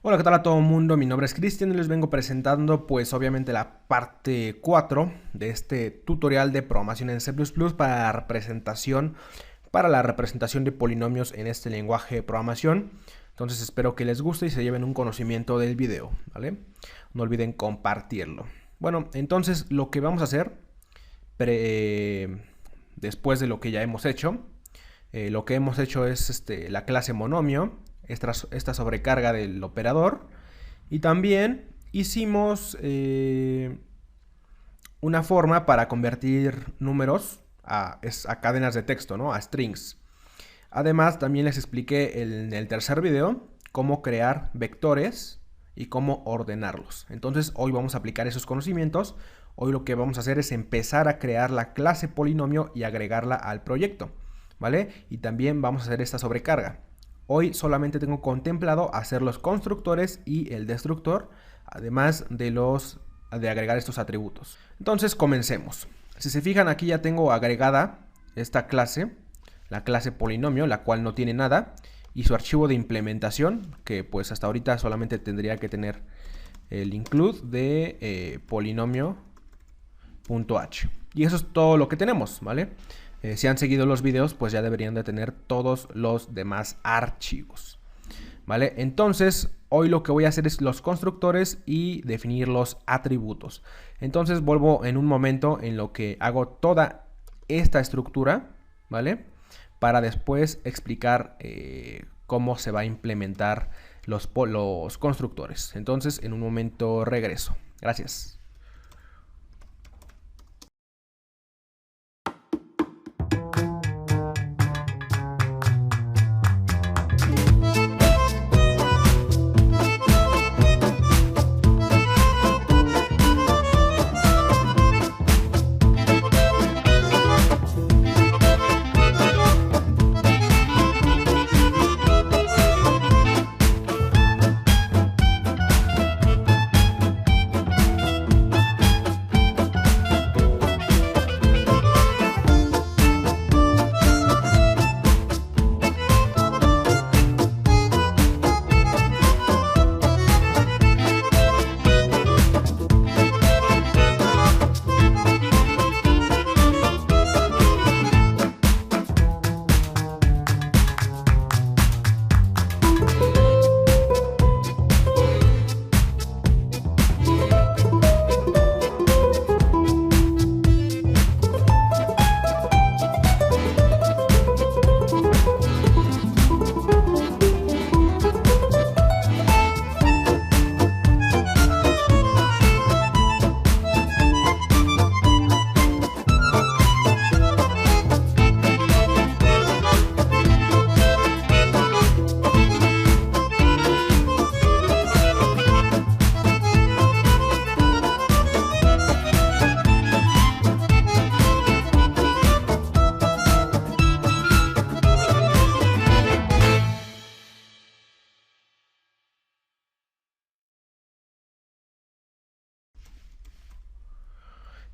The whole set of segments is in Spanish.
Hola, ¿qué tal a todo el mundo? Mi nombre es Cristian y les vengo presentando pues obviamente la parte 4 de este tutorial de programación en C++ para la representación de polinomios en este lenguaje de programación. Entonces espero que les guste y se lleven un conocimiento del video, ¿vale? No olviden compartirlo. Bueno, entonces lo que vamos a hacer después de lo que ya hemos hecho, lo que hemos hecho es la clase monomio, esta sobrecarga del operador, y también hicimos una forma para convertir números a cadenas de texto, ¿no? A strings. Además, también les expliqué en el tercer video cómo crear vectores y cómo ordenarlos. Entonces, hoy vamos a aplicar esos conocimientos. Hoy lo que vamos a hacer es empezar a crear la clase polinomio y agregarla al proyecto, ¿vale? Y también vamos a hacer esta sobrecarga. Hoy solamente tengo contemplado hacer los constructores y el destructor, además de agregar estos atributos. Entonces, comencemos. Si se fijan, aquí ya tengo agregada esta clase, la clase polinomio, la cual no tiene nada, y su archivo de implementación, que pues hasta ahorita solamente tendría que tener el include de polinomio.h. Y eso es todo lo que tenemos, ¿vale? Si han seguido los videos, pues ya deberían de tener todos los demás archivos, ¿vale? Entonces, hoy lo que voy a hacer es los constructores y definir los atributos. Entonces, vuelvo en un momento en lo que hago toda esta estructura, ¿vale? Para después explicar cómo se va a implementar los constructores. Entonces, en un momento regreso. Gracias.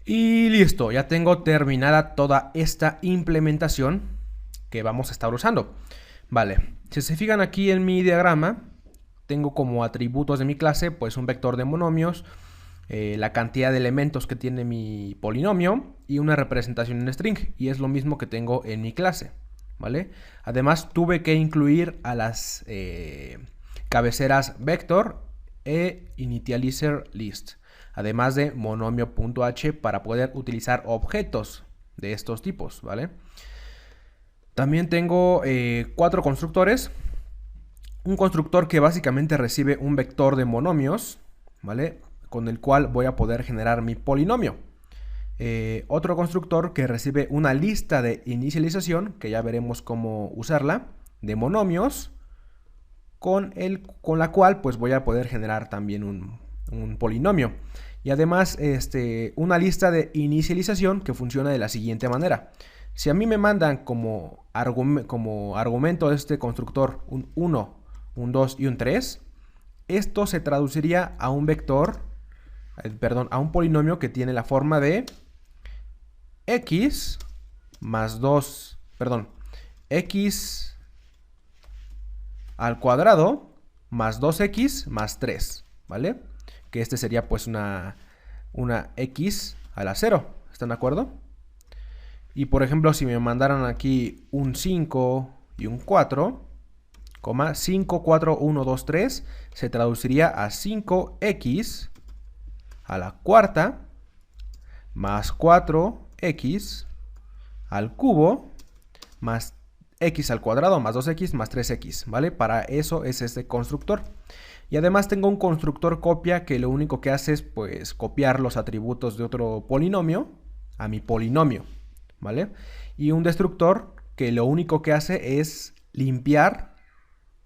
Y listo, ya tengo terminada toda esta implementación que vamos a estar usando. Vale, si se fijan aquí en mi diagrama, tengo como atributos de mi clase pues un vector de monomios, la cantidad de elementos que tiene mi polinomio y una representación en string, y es lo mismo que tengo en mi clase, ¿vale? Además tuve que incluir a las cabeceras vector e initializer list, además de monomio.h para poder utilizar objetos de estos tipos, ¿vale? También tengo 4 constructores. Un constructor que básicamente recibe un vector de monomios, ¿vale? Con el cual voy a poder generar mi polinomio. Otro constructor que recibe una lista de inicialización, que ya veremos cómo usarla, de monomios, con la cual pues voy a poder generar también un polinomio. Y además una lista de inicialización que funciona de la siguiente manera. Si a mí me mandan como argumento de este constructor un 1, un 2 y un 3, esto se traduciría a un vector, a un polinomio que tiene la forma de x más 2, x al cuadrado más 2x más 3, ¿vale? Que este sería pues una x a la 0, ¿están de acuerdo? Y por ejemplo, si me mandaran aquí un 5 y un 4, 5, 4, 1, 2, 3, se traduciría a 5x a la cuarta más 4x al cubo más x al cuadrado más 2x más 3x, ¿vale? Para eso es este constructor. Y además tengo un constructor copia que lo único que hace es pues copiar los atributos de otro polinomio a mi polinomio, ¿vale? Y un destructor que lo único que hace es limpiar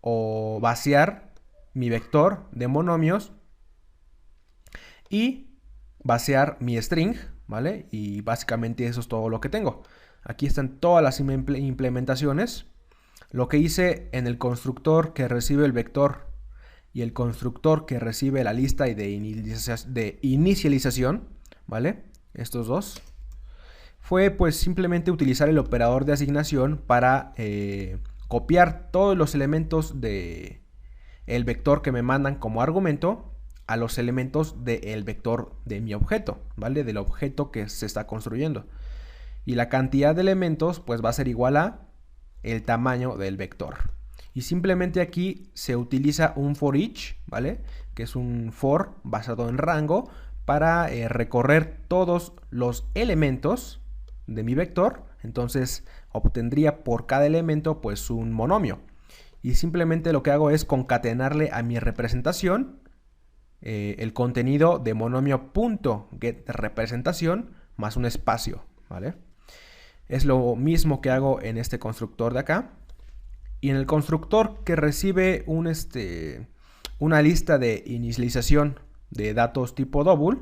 o vaciar mi vector de monomios y vaciar mi string, ¿vale? Y básicamente eso es todo lo que tengo. Aquí están todas las implementaciones. Lo que hice en el constructor que recibe el vector y el constructor que recibe la lista y de inicialización, ¿vale? Estos dos. Fue pues simplemente utilizar el operador de asignación para copiar todos los elementos del vector que me mandan como argumento a los elementos del vector de mi objeto, ¿vale? Del objeto que se está construyendo. Y la cantidad de elementos pues va a ser igual a el tamaño del vector. Y simplemente aquí se utiliza un for each, ¿vale? Que es un for basado en rango para recorrer todos los elementos de mi vector. Entonces obtendría por cada elemento pues un monomio. Y simplemente lo que hago es concatenarle a mi representación el contenido de monomio.getRepresentación más un espacio, ¿vale? Es lo mismo que hago en este constructor de acá. Y en el constructor que recibe una lista de inicialización de datos tipo double,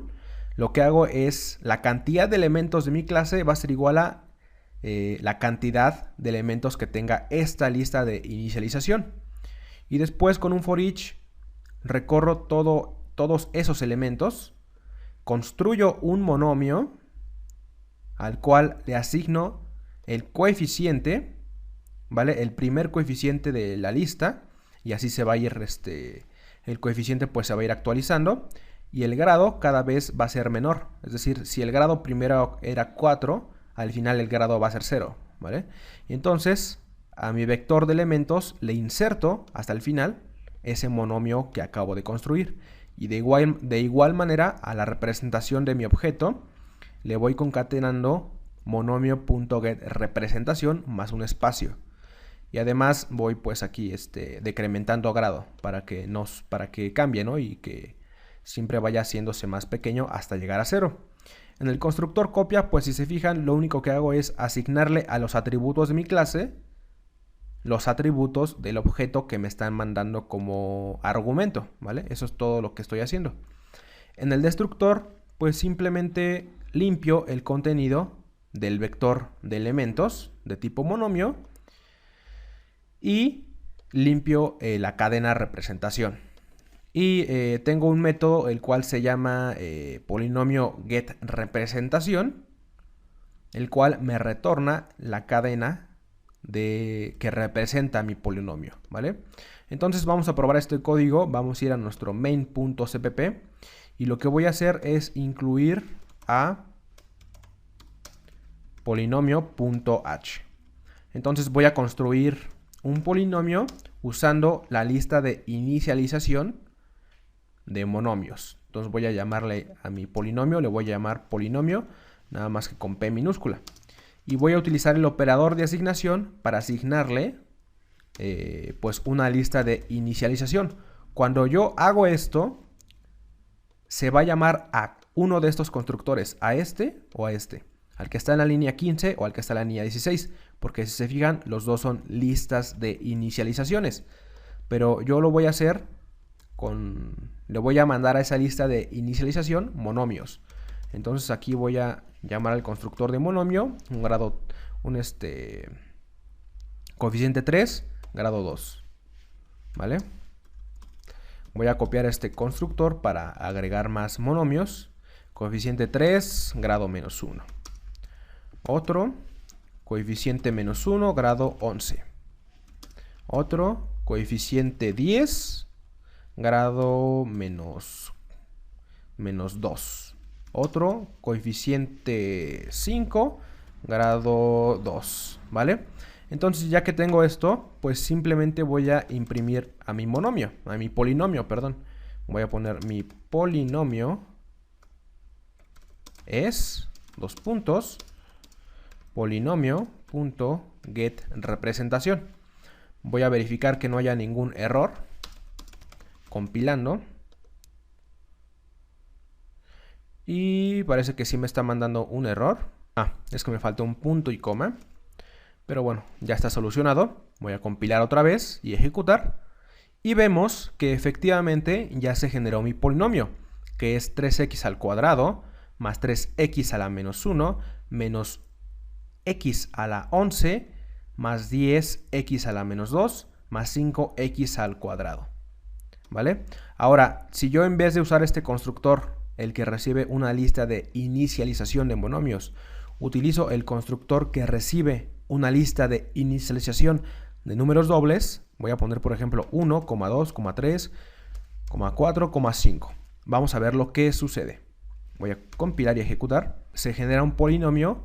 lo que hago es la cantidad de elementos de mi clase va a ser igual a la cantidad de elementos que tenga esta lista de inicialización. Y después con un for each recorro todos esos elementos, construyo un monomio al cual le asigno el coeficiente, ¿vale? El primer coeficiente de la lista, y así se va a ir el coeficiente pues se va a ir actualizando, y el grado cada vez va a ser menor. Es decir, si el grado primero era 4, al final el grado va a ser 0, ¿vale? Y entonces a mi vector de elementos le inserto hasta el final ese monomio que acabo de construir. Y de igual manera a la representación de mi objeto le voy concatenando monomio.getRepresentación más un espacio. Y además voy pues aquí decrementando grado para que cambie, ¿no? Y que siempre vaya haciéndose más pequeño hasta llegar a 0. En el constructor copia, pues si se fijan, lo único que hago es asignarle a los atributos de mi clase los atributos del objeto que me están mandando como argumento, ¿vale? Eso es todo lo que estoy haciendo. En el destructor, pues simplemente limpio el contenido del vector de elementos de tipo monomio y limpio la cadena representación. Y tengo un método el cual se llama polinomio getRepresentación, el cual me retorna la cadena que representa mi polinomio, ¿vale? Entonces vamos a probar este código, vamos a ir a nuestro main.cpp y lo que voy a hacer es incluir a polinomio.h. Entonces voy a construir un polinomio usando la lista de inicialización de monomios. Entonces voy a llamarle a mi polinomio, le voy a llamar polinomio, nada más que con P minúscula. Y voy a utilizar el operador de asignación para asignarle pues una lista de inicialización. Cuando yo hago esto, se va a llamar a uno de estos constructores, a este o a este, al que está en la línea 15 o al que está en la línea 16, porque si se fijan, los dos son listas de inicializaciones. Pero yo lo voy a hacer le voy a mandar a esa lista de inicialización monomios. Entonces aquí voy a llamar al constructor de monomio, coeficiente 3, grado 2, ¿vale? Voy a copiar este constructor para agregar más monomios, coeficiente 3, grado menos 1. Otro, coeficiente menos 1, grado 11. Otro, coeficiente 10, grado menos 2. Otro, coeficiente 5, grado 2, ¿vale? Entonces, ya que tengo esto, pues simplemente voy a imprimir a mi polinomio, perdón. Voy a poner mi polinomio es, dos puntos, polinomio.getRepresentación. Voy a verificar que no haya ningún error. Compilando. Y parece que sí me está mandando un error. Es que me falta un punto y coma. Pero bueno, ya está solucionado. Voy a compilar otra vez y ejecutar. Y vemos que efectivamente ya se generó mi polinomio, que es 3x al cuadrado más 3x a la menos 1 menos x a la 11 más 10x a la menos 2 más 5x al cuadrado. ¿Vale? Ahora, si yo en vez de usar este constructor, el que recibe una lista de inicialización de monomios, utilizo el constructor que recibe una lista de inicialización de números dobles, voy a poner por ejemplo 1, 2, 3, 4, 5. Vamos a ver lo que sucede. Voy a compilar y ejecutar. Se genera un polinomio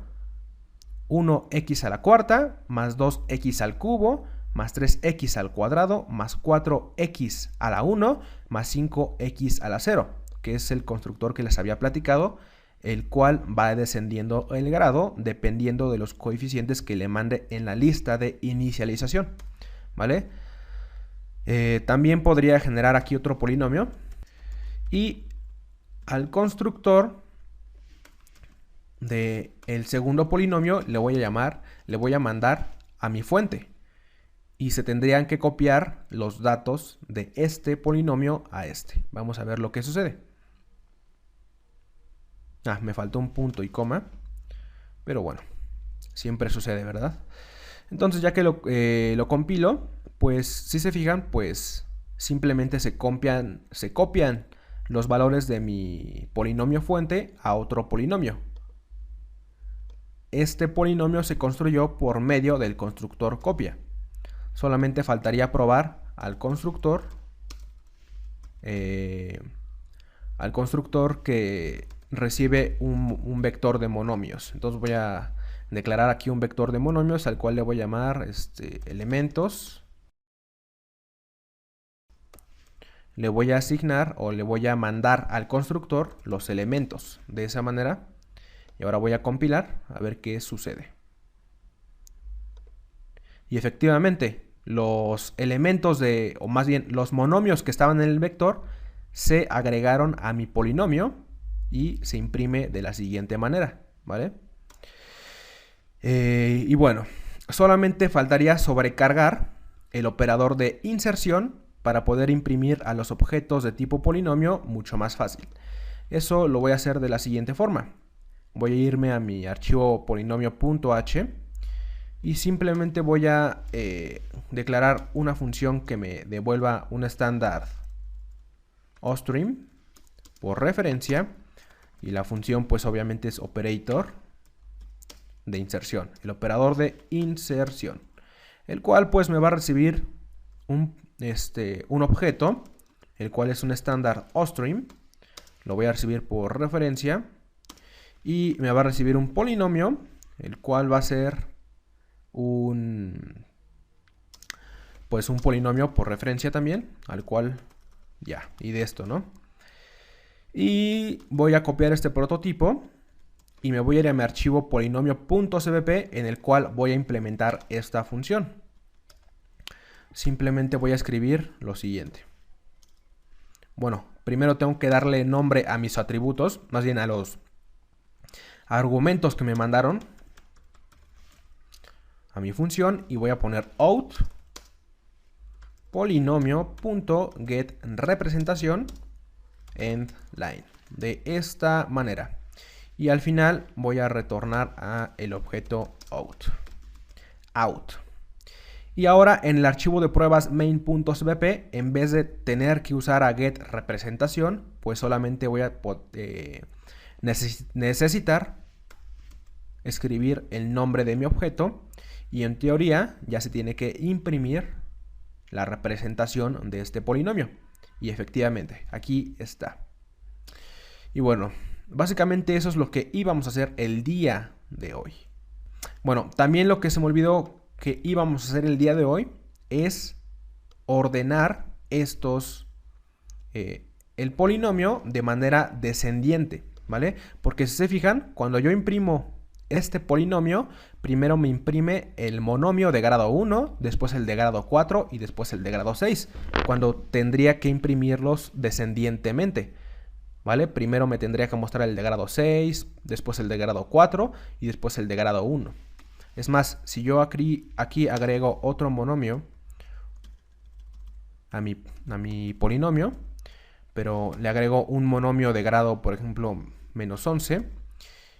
1x a la cuarta más 2x al cubo más 3x al cuadrado más 4x a la 1 más 5x a la 0, que es el constructor que les había platicado, el cual va descendiendo el grado dependiendo de los coeficientes que le mande en la lista de inicialización, ¿vale? También podría generar aquí otro polinomio y al constructor del segundo polinomio le voy a mandar a mi fuente y se tendrían que copiar los datos de este polinomio a este. Vamos a ver lo que sucede. Me faltó un punto y coma, pero bueno, siempre sucede, ¿verdad? Entonces, ya que lo compilo, pues si se fijan, pues simplemente se copian los valores de mi polinomio fuente a otro polinomio. Este polinomio se construyó por medio del constructor copia. Solamente faltaría probar al constructor que recibe un vector de monomios. Entonces voy a declarar aquí un vector de monomios al cual le voy a llamar elementos. Le voy a asignar o le voy a mandar al constructor los elementos de esa manera. Y ahora voy a compilar a ver qué sucede. Y efectivamente, los elementos o más bien los monomios que estaban en el vector se agregaron a mi polinomio y se imprime de la siguiente manera, ¿vale? Y bueno, solamente faltaría sobrecargar el operador de inserción para poder imprimir a los objetos de tipo polinomio mucho más fácil. Eso lo voy a hacer de la siguiente forma. Voy a irme a mi archivo polinomio.h y simplemente voy a declarar una función que me devuelva un estándar ostream por referencia, y la función pues obviamente es operator de inserción, el operador de inserción, el cual pues me va a recibir un objeto, el cual es un estándar ostream, lo voy a recibir por referencia, y me va a recibir un polinomio, el cual va a ser un polinomio por referencia también, al cual y de esto, ¿no? Y voy a copiar este prototipo y me voy a ir a mi archivo polinomio.cpp en el cual voy a implementar esta función. Simplemente voy a escribir lo siguiente. Bueno, primero tengo que darle nombre a mis atributos, más bien a los argumentos que me mandaron a mi función, y voy a poner out polinomio.getRepresentación end line de esta manera, y al final voy a retornar a el objeto out. Y ahora en el archivo de pruebas main.cpp, en vez de tener que usar a getRepresentación, pues solamente voy a necesitar escribir el nombre de mi objeto, y en teoría ya se tiene que imprimir la representación de este polinomio. Y efectivamente, aquí está. Y bueno, básicamente eso es lo que íbamos a hacer el día de hoy. Bueno, también lo que se me olvidó que íbamos a hacer el día de hoy es ordenar estos, el polinomio de manera descendiente, ¿vale? Porque si se fijan, cuando yo imprimo este polinomio, primero me imprime el monomio de grado 1, después el de grado 4 y después el de grado 6, cuando tendría que imprimirlos descendientemente, ¿vale? Primero me tendría que mostrar el de grado 6, después el de grado 4 y después el de grado 1. Es más, si yo aquí agrego otro monomio a mi polinomio, pero le agrego un monomio de grado, por ejemplo, menos 11,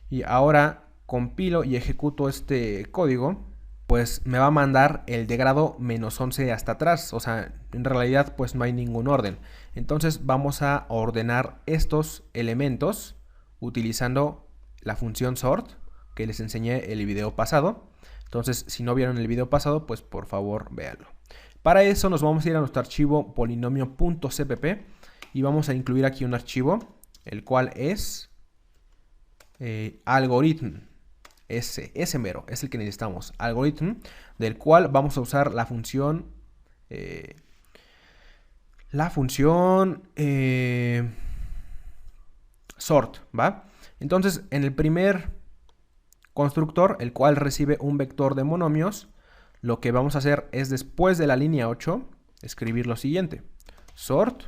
y ahora compilo y ejecuto este código, pues me va a mandar el de grado menos 11 hasta atrás. O sea, en realidad pues no hay ningún orden. Entonces vamos a ordenar estos elementos utilizando la función sort que les enseñé el video pasado. Entonces, si no vieron el video pasado, pues por favor véanlo. Para eso nos vamos a ir a nuestro archivo polinomio.cpp y vamos a incluir aquí un archivo, el cual es algorithm. Ese mero es el que necesitamos, algorithm, del cual vamos a usar la función sort, ¿va? Entonces, en el primer constructor, el cual recibe un vector de monomios, lo que vamos a hacer es, después de la línea 8, escribir lo siguiente: sort,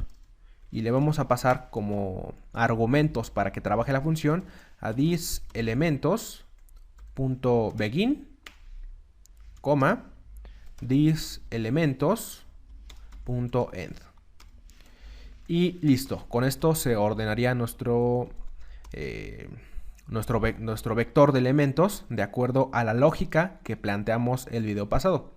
y le vamos a pasar como argumentos para que trabaje la función a this elementos.begin, this elementos.end. Y listo, con esto se ordenaría nuestro vector de elementos de acuerdo a la lógica que planteamos el video pasado.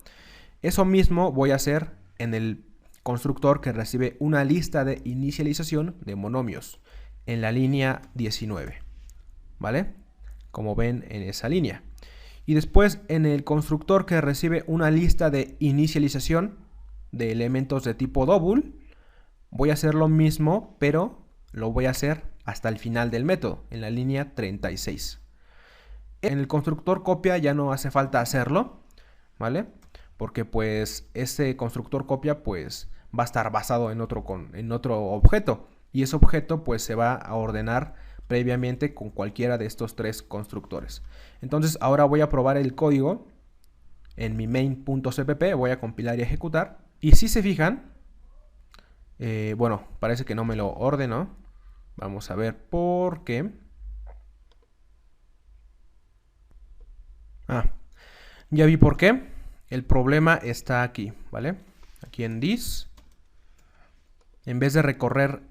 Eso mismo voy a hacer en el constructor que recibe una lista de inicialización de monomios en la línea 19, ¿vale? Como ven en esa línea. Y después en el constructor que recibe una lista de inicialización de elementos de tipo double, voy a hacer lo mismo, pero lo voy a hacer hasta el final del método, en la línea 36. En el constructor copia ya no hace falta hacerlo, ¿vale? Porque pues ese constructor copia pues va a estar basado en otro objeto, y ese objeto pues se va a ordenar previamente con cualquiera de estos tres constructores. Entonces ahora voy a probar el código en mi main.cpp, voy a compilar y ejecutar, y si se fijan, bueno, parece que no me lo ordenó. Vamos a ver por qué. Ya vi por qué. El problema está aquí, ¿vale? Aquí en this. En vez de recorrer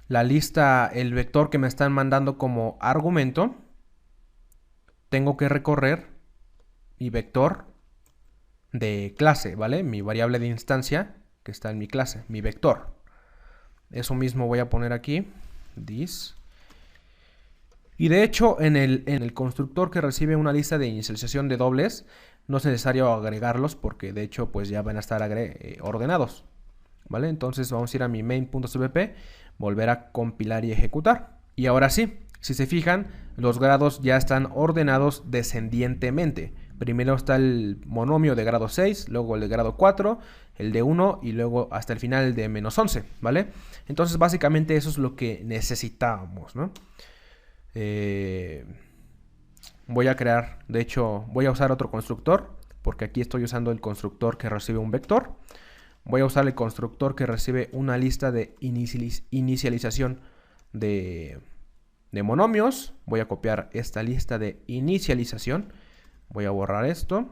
la lista, el vector que me están mandando como argumento, tengo que recorrer mi vector de clase, ¿vale? Mi variable de instancia que está en mi clase, mi vector. Eso mismo voy a poner aquí, this. Y de hecho, en el constructor que recibe una lista de inicialización de dobles, no es necesario agregarlos porque de hecho pues ya van a estar ordenados, ¿vale? Entonces vamos a ir a mi main.cpp, volver a compilar y ejecutar. Y ahora sí, si se fijan, los grados ya están ordenados descendientemente. Primero está el monomio de grado 6, luego el de grado 4, el de 1 y luego hasta el final el de menos 11, ¿vale? Entonces básicamente eso es lo que necesitábamos, ¿no? Voy a crear, de hecho voy a usar otro constructor, porque aquí estoy usando el constructor que recibe un vector. Voy a usar el constructor que recibe una lista de inicialización de monomios. Voy a copiar esta lista de inicialización. Voy a borrar esto.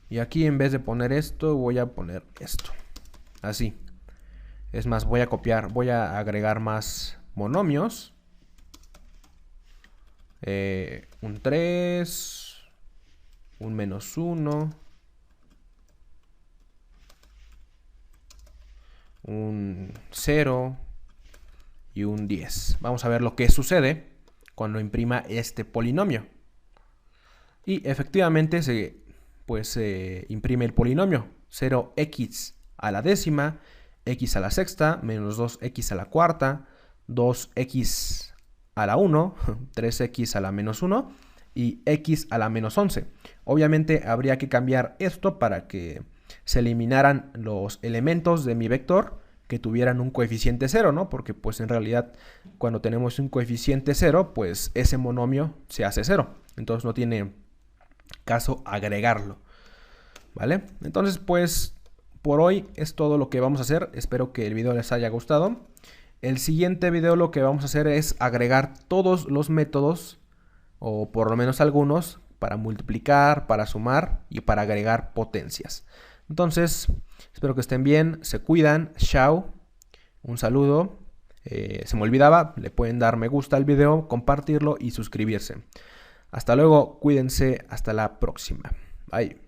Y aquí en vez de poner esto, voy a poner esto. Así. Es más, voy a copiar, voy a agregar más monomios. Un 3, un menos 1, un 0 y un 10. Vamos a ver lo que sucede cuando imprima este polinomio. Y efectivamente se imprime el polinomio. 0x a la décima, x a la sexta, menos 2x a la cuarta, 2x a la 1, 3x a la menos 1 y x a la menos 11. Obviamente habría que cambiar esto para que se eliminaran los elementos de mi vector que tuvieran un coeficiente 0, ¿no? Porque pues en realidad cuando tenemos un coeficiente 0, pues ese monomio se hace 0. Entonces no tiene caso agregarlo, ¿vale? Entonces pues por hoy es todo lo que vamos a hacer. Espero que el video les haya gustado. El siguiente video lo que vamos a hacer es agregar todos los métodos, o por lo menos algunos, para multiplicar, para sumar y para agregar potencias. Entonces, espero que estén bien, se cuidan, chao, un saludo. Se me olvidaba, le pueden dar me gusta al video, compartirlo y suscribirse. Hasta luego, cuídense, hasta la próxima. Bye.